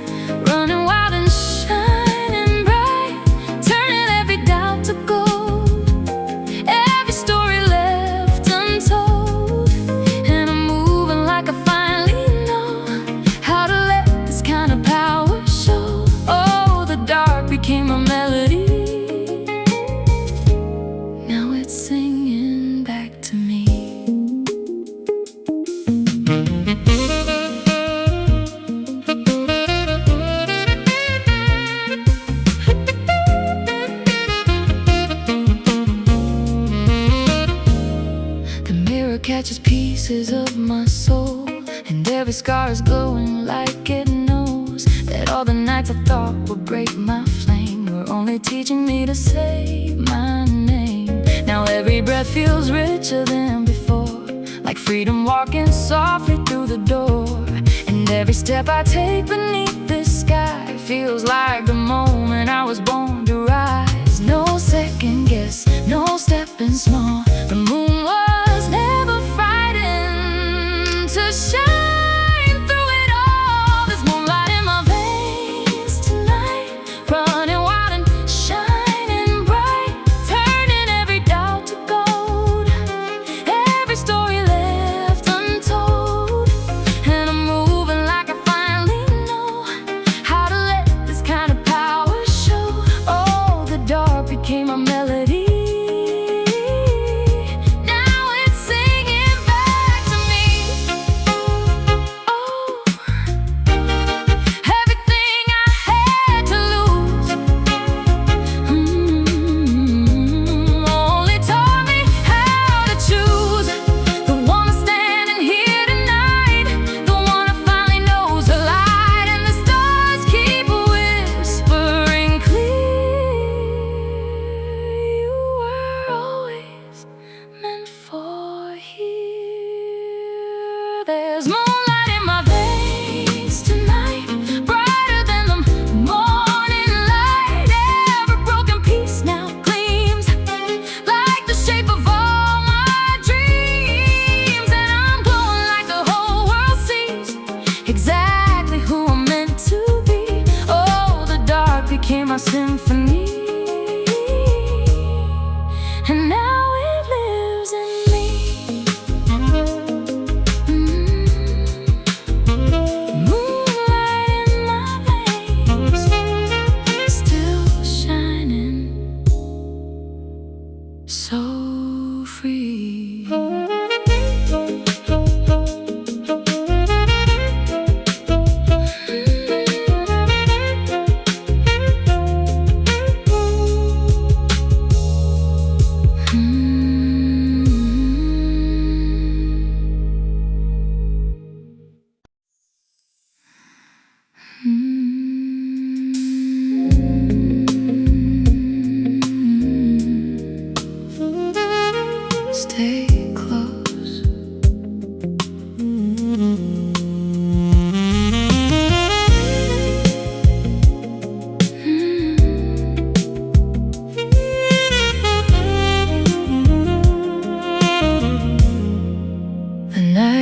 S1: running wild and shining bright, turning every doubt to gold, every story left untold. And I'm moving like I finally know how to let this kind of power show. Oh, the dark became a melody. Now it's singing back to me. Catches pieces of my soul, and every scar is glowing like it knows that all the nights I thought would break my flame were only teaching me to say my name. Now every breath feels richer than before, like freedom walking softly through the door. And every step I take beneath this sky feels like the moment I was born to rise. No second guess, no stepping small. The moon was never frightened to shine through it all. There's moonlight in my veins tonight, running wild and shining bright, turning every doubt to gold, every story left untold. And I'm moving like I finally know how to let this kind of power show. Oh, the dark became a melody. There's moonlight in my veins tonight, brighter than the morning light. Every broken piece now gleams like the shape of all my dreams.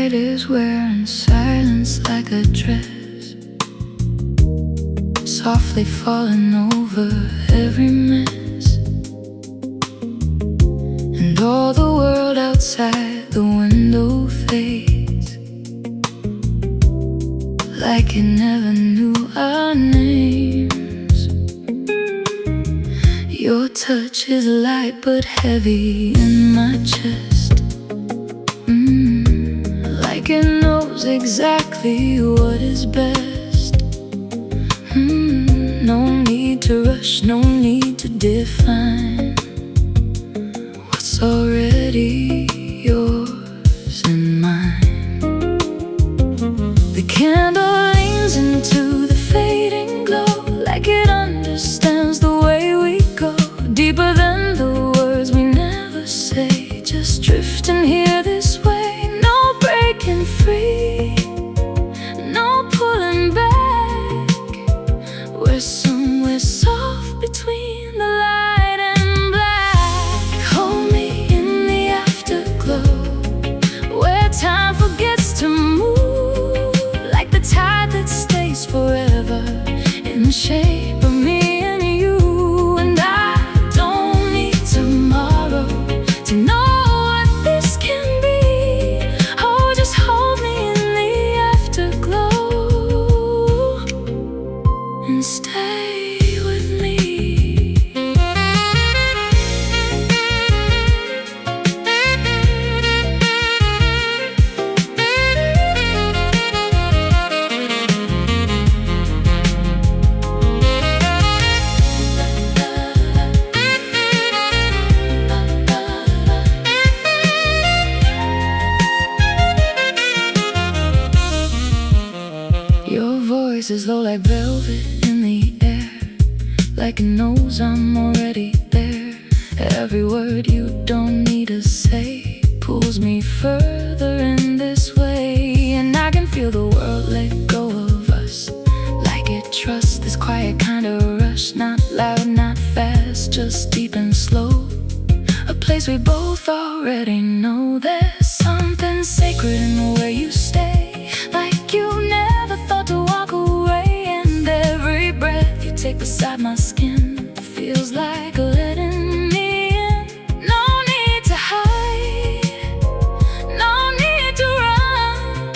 S1: night is wearing silence like a dress, softly falling over every mess. And all the world outside the window fades, like it never knew our names. Your touch is light but heavy in my chest, like it knows exactly what is best. No need to rush, no need to define what's already yours and mine. The candle leans into the fading glow, like it understands the way we go, deeper than the words we never say. Just drifting here this way, no breaking free, no pulling back. We're somewhere soft between the light and black. Hold me in the afterglow, where time forgets to move, like the tide that stays forever in the shape of me and you. And I don't need tomorrow to know what this can be. Oh, just hold me in the afterglow and stay with me. Your voice is low like velvet in the air, like it knows I'm already there. Every word you don't need to say pulls me further in this way. And I can feel the world let go of us, like it trusts this quiet kind of rush. Not loud, not fast, just deep and slow, a place we both already know. There's something sacred in the way you stay, like you never thought to walk away. And every breath you take beside my skin feels like letting me in. No need to hide, no need to run.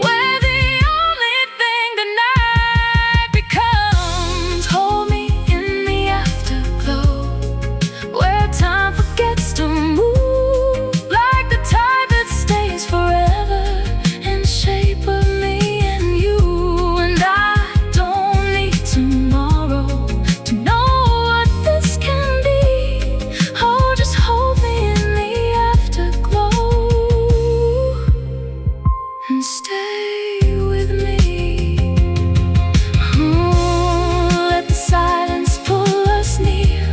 S1: We're the only thing tonight becomes. Hold me in the afterglow, where time forgets to move, like the tide that stays forever in shape of me and you. And I don't need tomorrow to know what this can be. Oh, just hold me in the afterglow and stay with me. Let the silence pull us near.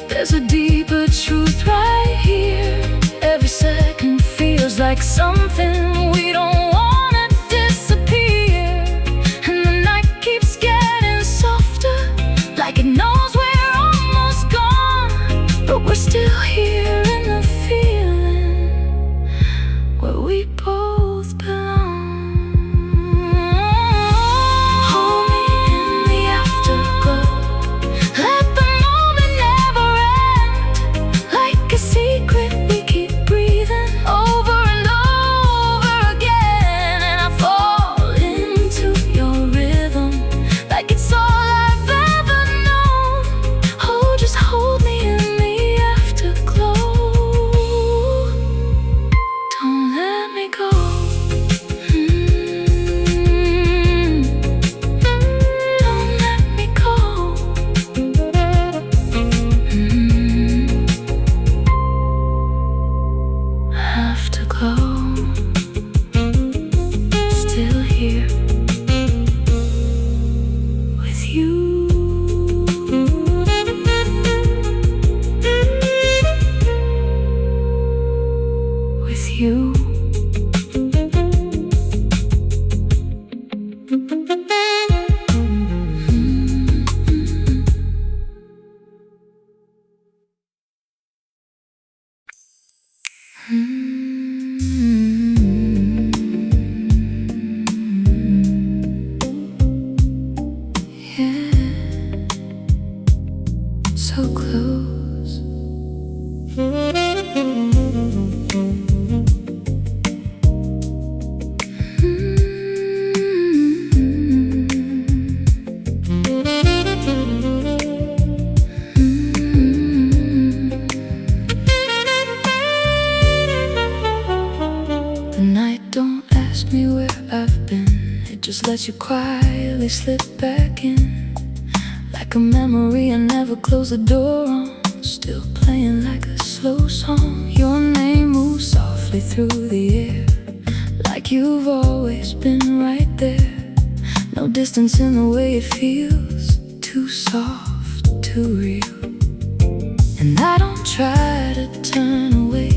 S1: There's a deeper truth right here. Every second feels like something we don't wanna disappear. And the night keeps getting softer, like it knows we're almost gone, but we're still here in the feeling where we both belong. Hold me in the afterglow, let the moment never end, like a secret we keep breathing over and over again. And I fall into your rhythm, like it's all I've ever known. Oh, just hold me in the afterglow, don't let me go. Don't let me go. Afterglow, still here with you. With you. Mm-hmm. have been. It just lets you quietly slip back in, like a memory I never closed the door on, still playing like a slow song. Your name moves softly through the air, like you've always been right there. No distance in the way it feels, too soft, too real. And I don't try to turn away,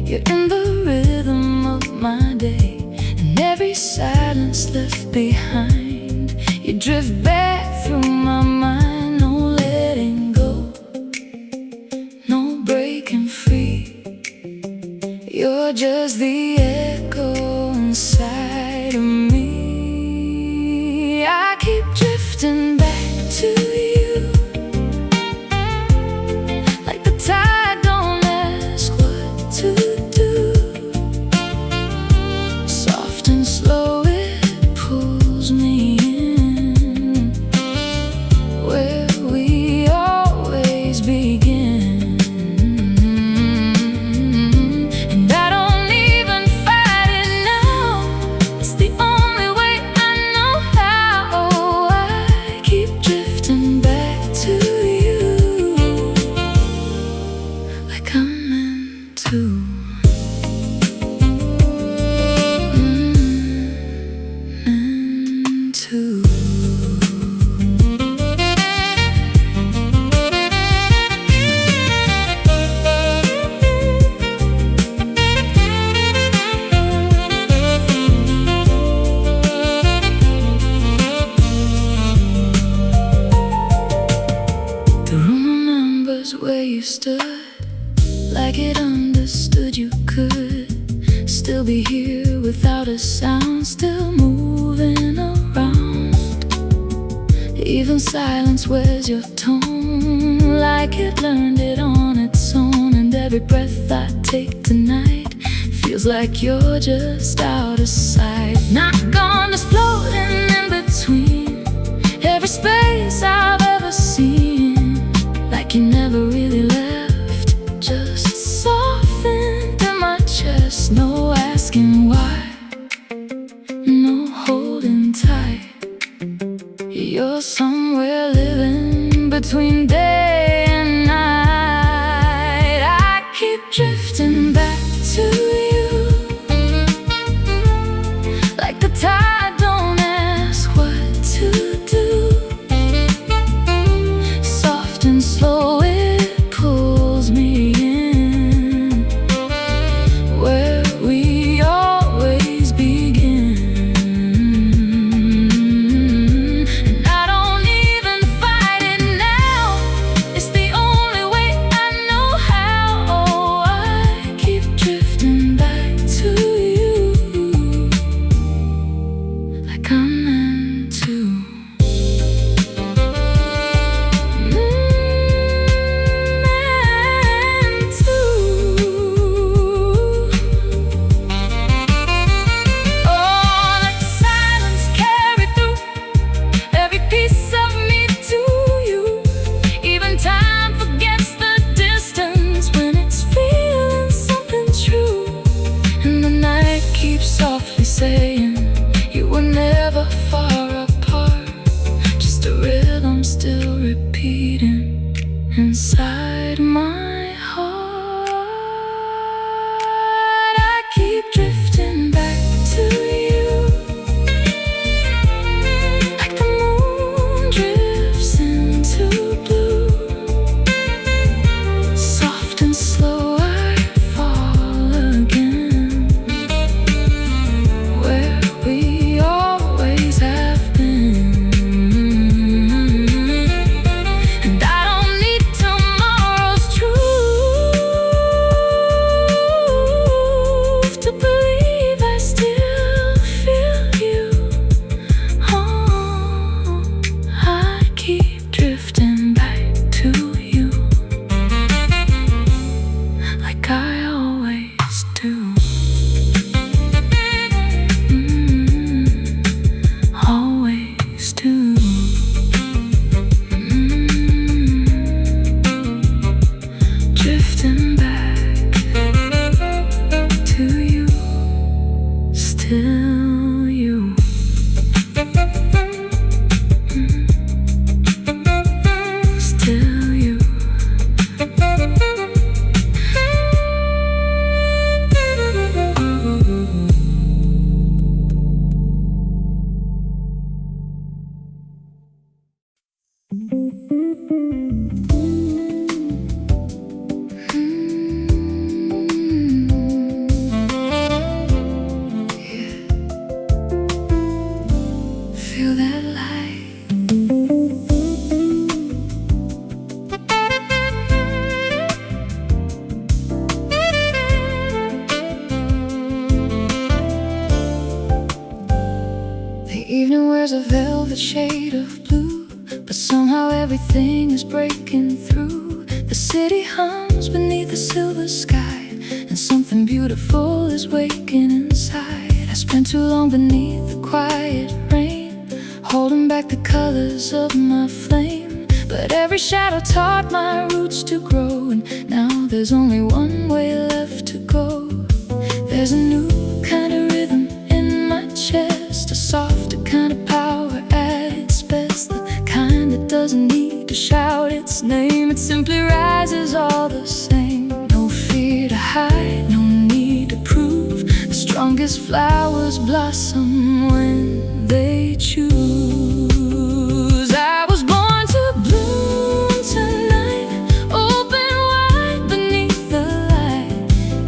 S1: you're in the rhythm of my day. And every silence left behind, you drift back through my mind. No letting go, no breaking free. You're just the echo inside of me. I keep drifting back to you, like the tide don't ask what to do. Soft and slow it pulls me in, where we always begin. And I don't even fight it now, it's the only way I know how. I keep drifting back to you, like I'm meant to. Meant to. The room remembers where you stood, like it understood you could still be here without a sound, still moving around. Even silence wears your tone, like it learned it on its own. And every breath I take tonight feels like you're just out of sight. Not gone, just floating in between every space I've ever seen, like you never really left, just softened in my chest. No asking why, no holding tight. You're somewhere living between day and night. I keep drifting back to you, like the tide don't ask what to do. Soft and slow it pulls me in, where we always begin. And I don't even fight it now, it's the only way I know how. I keep drifting back to you, like I'm meant to. Meant to. Oh, let silence carry through every piece of me to you. Even time forgets the distance when it's feeling something true. And the night keeps softly saying you were never far apart, just a rhythm still repeating inside my heart. I keep drifting back to you, like the moon drifts into blue. Soft and slow I fall again, where evening wears a velvet shade of blue, but somehow everything is breaking through. The city hums beneath a silver sky, and something beautiful is waking inside. I spent too long beneath the quiet rain, holding back the colors of my flame. But every shadow taught my roots to grow, and now there's only one way left to go. There's a new kind of rhythm in my chest, a softer kind of power at its best, the kind that doesn't need to shout its name. It simply rises all the same. No fear to hide, no need to prove. The strongest flowers blossom when they choose. I was born to bloom tonight, open wide beneath the light.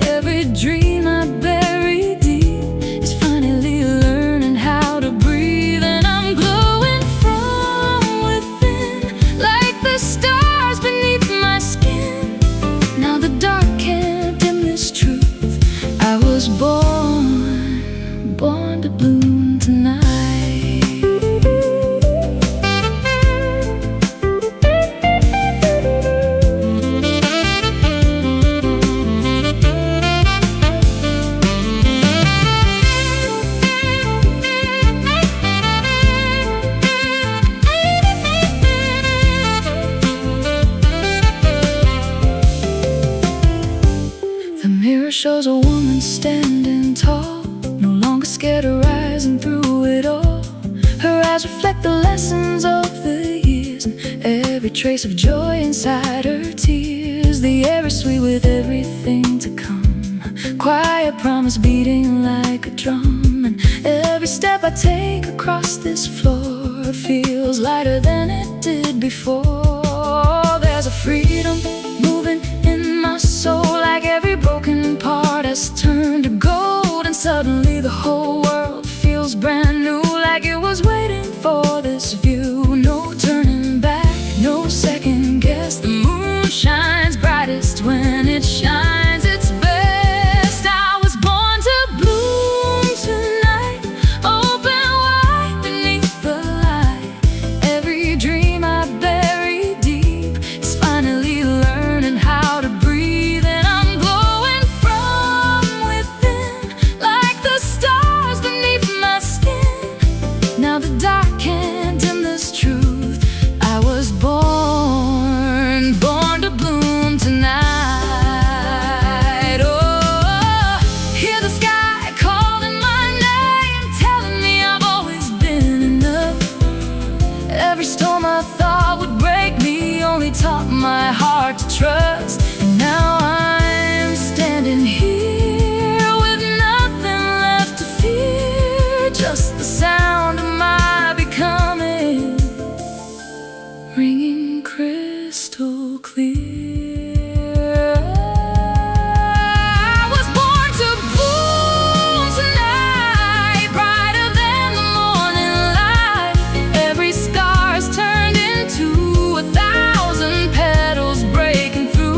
S1: Every dream I bury deep is finally learning how to breathe, and I'm glowing from within like the stars beneath my skin. Now the dark can't dim this truth. I was born to bloom tonight. The mirror shows a woman standing tall, no longer scared of rising through it all. Her eyes reflect the lessons of the years, and every trace of joy inside her tears. The air is sweet with everything to come, quiet promise beating like a drum. And every step I take across this floor feels lighter than it did before. There's a freedom moving in my soul, like every broken part has turned to gold. And suddenly the whole world feels brand new, like it was waiting for this view. No turning back, no second guess. The moon shines brightest when it shines its best. I was born to bloom tonight, open wide beneath the light. Every dream I bury deep is finally learning how to breathe, and I'm glowing from within like the stars beneath my skin. Now the dark can't dim this truth. I was born to bloom tonight. Oh, hear the sky calling my name, telling me I've always been enough. Every storm I thought would break me only taught my heart to trust. And now I'm standing here with nothing left to fear, just the sound of my becoming, ringing crystal clear. I was born to bloom tonight, brighter than the morning light. Every scar is turned into 1,000 petals breaking through.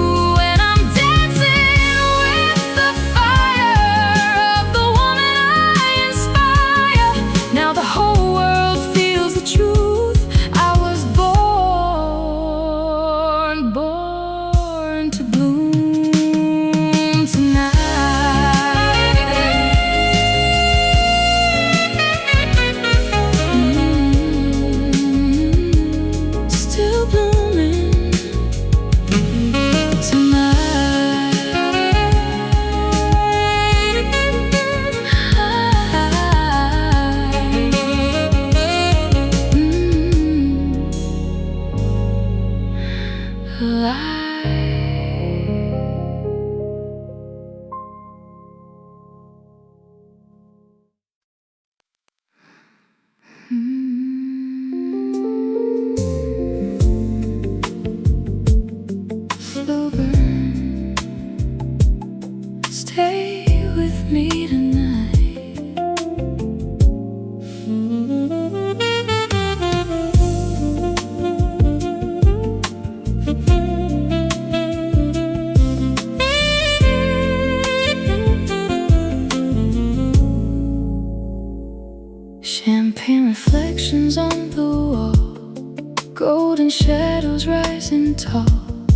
S1: shadows rising tall,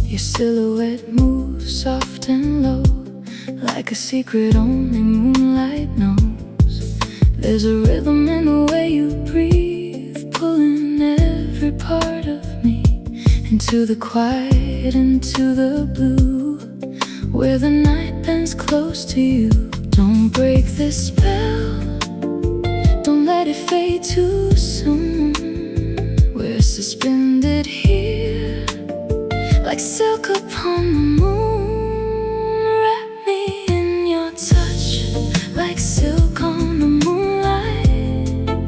S1: your silhouette moves soft and low, like a secret only moonlight knows. There's a rhythm in the way you breathe, pulling every part of me into the quiet, into the blue, where the night bends close to you. Don't break this spell, don't let it fade too soon. We're suspended here, like silk upon the moon. Wrap me in your touch, like silk on the moonlight.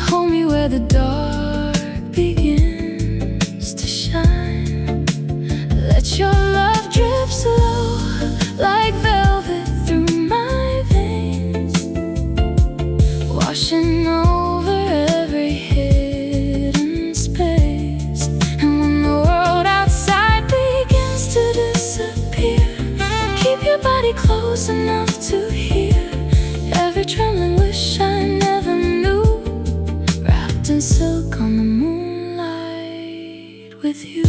S1: Hold me where the dark begins to shine. Let your love drip slow, like velvet through my veins, washing over every hidden space. And when the world outside begins to disappear, keep your body close enough to hear every trembling wish I never knew, wrapped in silk on the moonlight with you.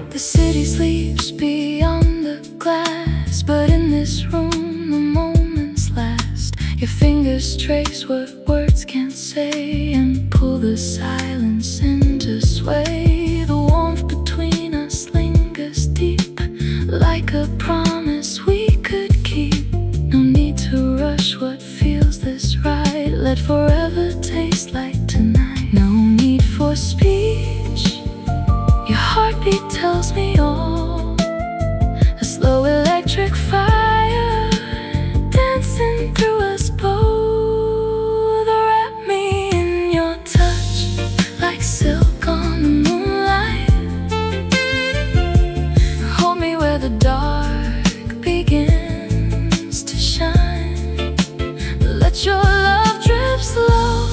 S1: The city sleeps beyond the glass, but in this room the moments last. Your fingers trace what words can't say and pull the silence into sway. The warmth between us lingers deep, like a promise we could keep. No need to rush what feels this right, let forever taste like tonight. No need for speech, your heartbeat tells me all. A slow electric fire dancing through us both. Wrap me in your touch, like silk on the moonlight. Hold me where the dark begins to shine. Let your love drip slow,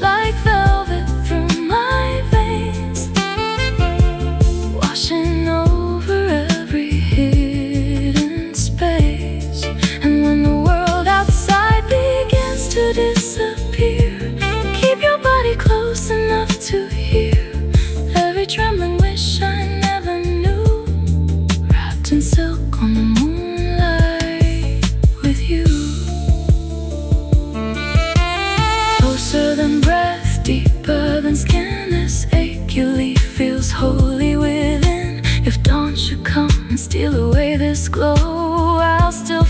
S1: like velvet through my veins, washing over every hidden space. And when the world outside begins to disappear, keep your body close enough to hear every trembling wish I never knew, wrapped in silk on the moonlight with you. Closer than breath, deeper than skin, this ache you leave feels holy within. If dawn should come and steal away this glow, I'll still